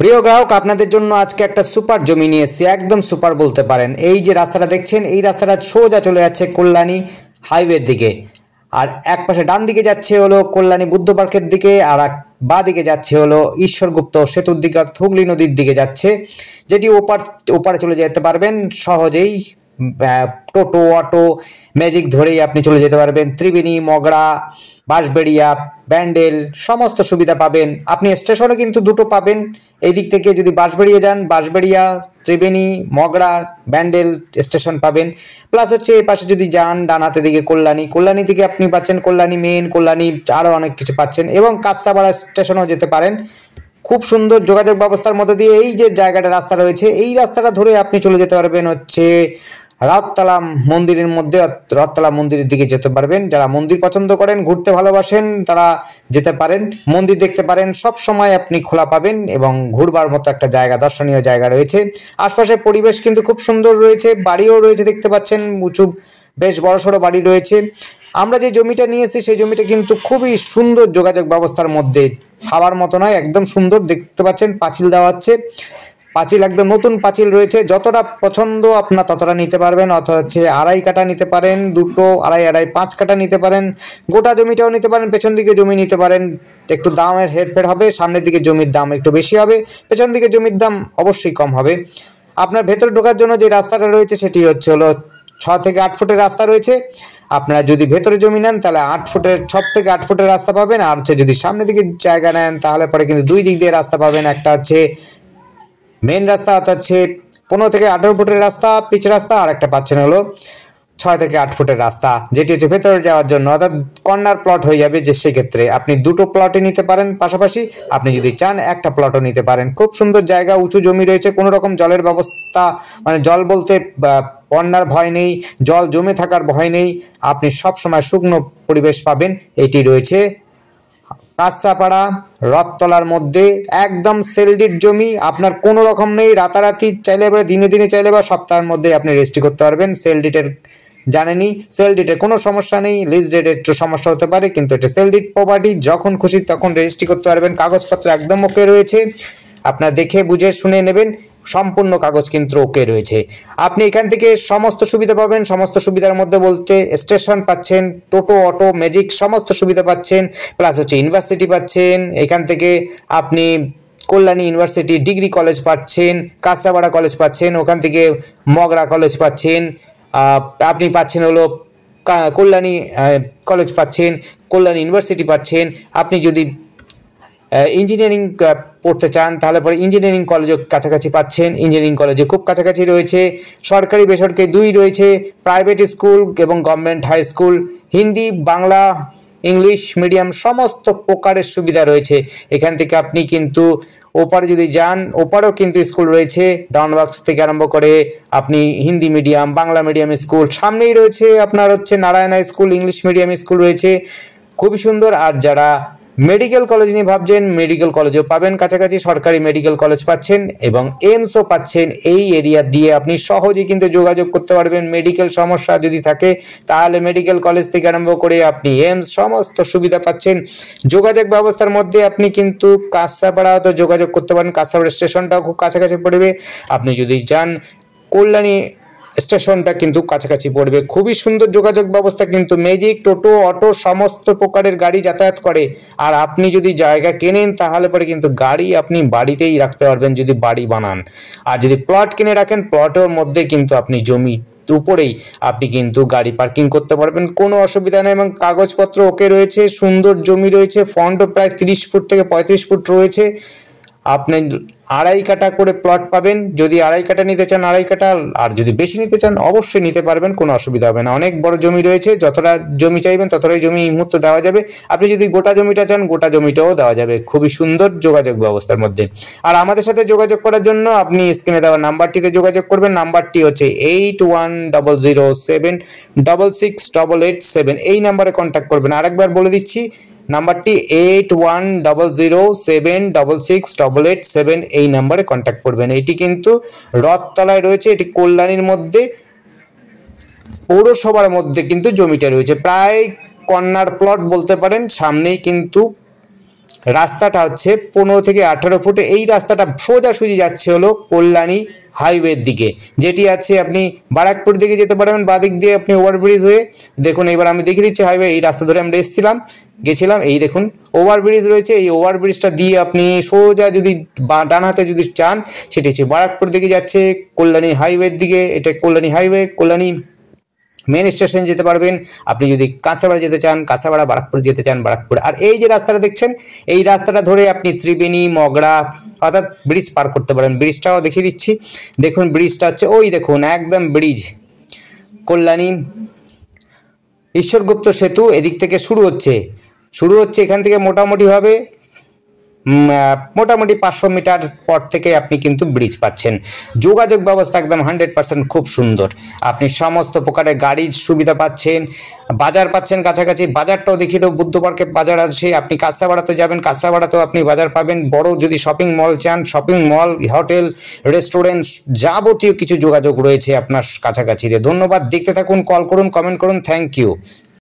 প্রিয় গ্রাহক, আপনাদের জন্য আজকে একটা সুপার জমি নিয়ে এসেছি, একদম সুপার বলতে পারেন। এই যে রাস্তাটা দেখছেন, এই রাস্তাটা সোজা চলে যাচ্ছে কল্যাণী হাইওয়ের দিকে। আর এক পাশে ডান দিকে যাচ্ছে হলো কল্যাণী বুদ্ধ পার্কের দিকে, আর এক বাঁ দিকে যাচ্ছে হলো ঈশ্বরগুপ্ত সেতুর দিকে, হুগলি নদীর দিকে যাচ্ছে, যেটি ওপারে চলে যেতে পারবেন সহজেই। টোটো, অটো, ম্যাজিক ধরেই আপনি চলে যেতে পারবেন। ত্রিবেণী, মগরা, বাঁশবেড়িয়া, ব্যান্ডেল সমস্ত সুবিধা পাবেন। আপনি স্টেশনে কিন্তু দুটো পাবেন। এই দিক থেকে যদি বাঁশবেড়িয়া যান, বাঁশবেড়িয়া, ত্রিবেণী, মগরা, ব্যান্ডেল স্টেশন পাবেন। প্লাস হচ্ছে এই পাশে যদি যান ডান হাতের দিকে কল্যাণী থেকে আপনি পাচ্ছেন কল্যাণী মেন, কল্যাণী আরও অনেক কিছু পাচ্ছেন, এবং কাঁচরাপাড়া স্টেশনেও যেতে পারেন। খুব সুন্দর যোগাযোগ ব্যবস্থার মধ্যে দিয়ে এই যে জায়গাটা রাস্তা রয়েছে, এই রাস্তাটা ধরে আপনি চলে যেতে পারবেন হচ্ছে রথতলা মন্দিরের মধ্যে। রথতলা মন্দিরের দিকে যেতে পারবেন। যারা মন্দির পছন্দ করেন, ঘুরতে ভালোবাসেন, তারা যেতে পারেন, মন্দির দেখতে পারেন। সব সময় আপনি খোলা পাবেন এবং ঘুরবার মতো একটা জায়গা, দর্শনীয় জায়গা রয়েছে। আশপাশের পরিবেশ কিন্তু খুব সুন্দর রয়েছে, বাড়িও রয়েছে দেখতে পাচ্ছেন, উঁচু বেশ বড়সড় বাড়ি রয়েছে। আমরা যে জমিটা নিয়েছি সেই জমিটা কিন্তু খুবই সুন্দর যোগাযোগ ব্যবস্থার মধ্যে, ভাবার মতো নয়, একদম সুন্দর দেখতে পাচ্ছেন। পাঁচিল দেওয়া হচ্ছে, পাঁচিল একদম নতুন পাঁচিল রয়েছে। যতটা পছন্দ আপনার ততটা নিতে পারবেন, অর্থাৎ হচ্ছে 2.5 কাঠা নিতে পারেন, দুটো 2.5 5 কাঠা নিতে পারেন, গোটা জমিটাও নিতে পারেন, পেছন দিকে জমি নিতে পারেন। একটু দামের হেরফের হবে, সামনের দিকে জমির দাম একটু বেশি হবে, পেছন দিকে জমির দাম অবশ্যই কম হবে। আপনার ভেতরে ঢোকার জন্য যে রাস্তাটা রয়েছে সেটি হচ্ছে হলো 6 থেকে 8 ফুটের রাস্তা রয়েছে। আপনারা যদি ভেতরে জমি নেন তাহলে 6 থেকে 8 ফুটের রাস্তা পাবেন। আর হচ্ছে যদি সামনের দিকে জায়গা নেন তাহলে পরে কিন্তু দুই দিক দিয়ে রাস্তা পাবেন। একটা হচ্ছে মেন রাস্তা, অর্থাৎ হচ্ছে 15 থেকে 18 ফুটের রাস্তা, পিচ রাস্তা, আর একটা পাচ্ছেন হলো 6 থেকে 8 ফুটের রাস্তা, যেটি হচ্ছে ভেতরে যাওয়ার জন্য, অর্থাৎ কর্নার প্লট হয়ে যাবে। যে সেক্ষেত্রে আপনি দুটো প্লটে নিতে পারেন পাশাপাশি, আপনি যদি চান একটা প্লটও নিতে পারেন। খুব সুন্দর জায়গা, উঁচু জমি রয়েছে, কোনো রকম জলের ব্যবস্থা, মানে জল বলতে বন্যার ভয় নেই, জল জমে থাকার ভয় নেই। আপনি সব সময় শুকনো পরিবেশ পাবেন। এটি রয়েছে কাঁচরাপাড়া রথতলার মধ্যে, একদম সেলডিট জমি। আপনার কোনো রকম নেই, রাতারাতি চাইলে এবারে দিনে দিনে চাইলে বা সপ্তাহের মধ্যে আপনি রেজিস্ট্রি করতে পারবেন। সেলডিটের জানেনই, সেলডিটের কোনো সমস্যা নেই। লিজ ডেটের একটু সমস্যা হতে পারে, কিন্তু এটা সেলডিট প্রপার্টি, যখন খুশি তখন রেজিস্ট্রি করতে পারবেন। কাগজপত্র একদম ওকে রয়েছে, আপনার দেখে বুঝে শুনে নেবেন। সম্পূর্ণ কাগজ কিন্তু ওকে রয়েছে। আপনি এখান থেকে সমস্ত সুবিধা পাবেন। সমস্ত সুবিধার মধ্যে বলতে স্টেশন পাচ্ছেন, টোটো, অটো, ম্যাজিক সমস্ত সুবিধা পাচ্ছেন, প্লাস হচ্ছে ইউনিভার্সিটি পাচ্ছেন। এখান থেকে আপনি কল্যাণী ইউনিভার্সিটি ডিগ্রি কলেজ পাচ্ছেন, কাঁচরাপাড়া কলেজ পাচ্ছেন, ওখান থেকে মগরা কলেজ পাচ্ছেন, আপনি পাচ্ছেন হলো কল্যাণী কলেজ পাচ্ছেন, কল্যাণী ইউনিভার্সিটি পাচ্ছেন। আপনি যদি ইঞ্জিনিয়ারিং পড়তে চান তাহলে পরে ইঞ্জিনিয়ারিং কলেজও কাছাকাছি পাচ্ছেন, ইঞ্জিনিয়ারিং কলেজে খুব কাছাকাছি রয়েছে। সরকারি বেসরকারি দুই রয়েছে, প্রাইভেট স্কুল এবং government high school, Hindi, Bangla, English medium সমস্ত প্রকারের সুবিধা রয়েছে। এখান থেকে আপনি কিন্তু ওপারে যদি যান, ওপারেও কিন্তু স্কুল রয়েছে, ডাউনওয়ার্কস থেকে আরম্ভ করে আপনি Hindi medium, Bangla medium school. সামনেই রয়েছে আপনার হচ্ছে Narayana school, English medium school রয়েছে, খুবই সুন্দর। আর যারা মেডিকেল কলেজ নিয়ে ভাবছেন, মেডিকেল কলেজও পাবেন কাছাকাছি, সরকারি মেডিকেল কলেজ পাচ্ছেন এবং এইমসও পাচ্ছেন। এই এরিয়া দিয়ে আপনি সহজেই কিন্তু যোগাযোগ করতে পারবেন। মেডিকেল সমস্যা যদি থাকে তাহলে মেডিকেল কলেজ থেকে আরম্ভ করে আপনি এইমস সমস্ত সুবিধা পাচ্ছেন। যোগাযোগ ব্যবস্থার মধ্যে আপনি কিন্তু কাঁচরাপাড়াতে যোগাযোগ করতে পারেন, কাঁচরাপাড়া স্টেশনটাও খুব কাছাকাছি পড়বে। আপনি যদি যান কল্যাণী স্টেশনটা কিন্তু কাছাকাছি পড়বে। খুবই সুন্দর যোগাযোগ ব্যবস্থা, কিন্তু ম্যাজিক, টোটো, অটো সমস্ত প্রকারের গাড়ি যাতায়াত করে। আর আপনি যদি জায়গা কেনেন তাহলে পরে কিন্তু গাড়ি আপনি বাড়িতেই রাখতে পারবেন যদি বাড়ি বানান। আর যদি প্লট কিনে রাখেন, প্লটের মধ্যে কিন্তু আপনি জমি উপরেই আপনি কিন্তু গাড়ি পার্কিং করতে পারবেন, কোনো অসুবিধা নেই। এবং কাগজপত্র ওকে রয়েছে, সুন্দর জমি রয়েছে, ফ্রন্টও প্রায় 30 ফুট থেকে 35 ফুট রয়েছে। আপনি 2.5 কাঠা করে প্লট পাবেন। যদি 2.5 কাঠা নিতে চান 2.5 কাঠা, আর যদি বেশি নিতে চান অবশ্যই নিতে পারবেন, কোনো অসুবিধা হবে না। অনেক বড় জমি রয়েছে, যতটা জমি চাইবেন ততটাই জমি এই মুহূর্তে দেওয়া যাবে। আপনি যদি গোটা জমিটা চান গোটা জমিটাও দেওয়া যাবে, খুবই সুন্দর যোগাযোগ ব্যবস্থার মধ্যে। আর আমাদের সাথে যোগাযোগ করার জন্য আপনি স্ক্রিনে দেওয়া নাম্বারটিতে যোগাযোগ করবেন। নাম্বারটি হচ্ছে 8100766887। এই নাম্বারে কন্ট্যাক্ট করবেন। আরেকবার বলে দিচ্ছি, নাম্বারটি 8100766887। এই নাম্বারে কন্ট্যাক্ট করবেন। এটি কিন্তু রথতলায় রয়েছে, এটি কল্যাণীর মধ্যে, পৌরসভার মধ্যে কিন্তু জমিটা রয়েছে, প্রায় কর্নার প্লট বলতে পারেন। সামনেই কিন্তু রাস্তাটা হচ্ছে 15 থেকে 18 ফুটে। এই রাস্তাটা সোজাসুজি যাচ্ছে হলো কল্যাণী হাইওয়ের দিকে, যেটি আছে আপনি বারাকপুর দিকে যেতে পারবেন, বাদিক দিয়ে আপনি ওভারব্রিজ হয়ে। দেখুন এবার আমি দেখিয়ে দিচ্ছি হাইওয়ে, এই রাস্তা ধরে আমরা গেছিলাম। এই দেখুন ওভারব্রিজ রয়েছে, এই ওভারব্রিজটা দিয়ে আপনি সোজা যদি ডান হাতে যদি চান, সেটি হচ্ছে বারাকপুর দিকে যাচ্ছে কল্যাণী হাইওয়ের দিকে। এটা Kalyani highway, Kalyani main station যেতে পারবেন। আপনি যদি কাঁসাপাড়া যেতে চান কাঁসাপাড়া, বারাকপুর যেতে চান বারাকপুর। আর এই যে রাস্তাটা দেখছেন, এই রাস্তাটা ধরে আপনি ত্রিবেণী, মগরা অর্থাৎ ব্রিজ পার করতে পারেন। ব্রিজটাও দেখিয়ে দিচ্ছি, দেখুন ব্রিজটা হচ্ছে ওই দেখুন একদম ব্রিজ, কল্যাণী ঈশ্বরগুপ্ত সেতু এদিক থেকে শুরু হচ্ছে এখান থেকে মোটামুটিভাবে 500 মিটার পর থেকে আপনি কিন্তু ব্রিজ পাচ্ছেন। যোগাযোগ ব্যবস্থা একদম 100% খুব সুন্দর। আপনি সমস্ত প্রকারের গাড়ির সুবিধা পাচ্ছেন, বাজার পাচ্ছেন কাছাকাছি। বাজারটাও দেখিয়ে দেবো, বুদ্ধ পার্কে বাজার আছে। আপনি কাঁসাপাড়াতে যাবেন, কাঁসাপাড়াতেও আপনি বাজার পাবেন। বড় যদি শপিং মল চান, শপিং মল, হোটেল, রেস্টুরেন্ট, যাবতীয় কিছু যোগাযোগ রয়েছে আপনার কাছাকাছি। ধন্যবাদ, দেখতে থাকুন, কল করুন, কমেন্ট করুন। Thank you.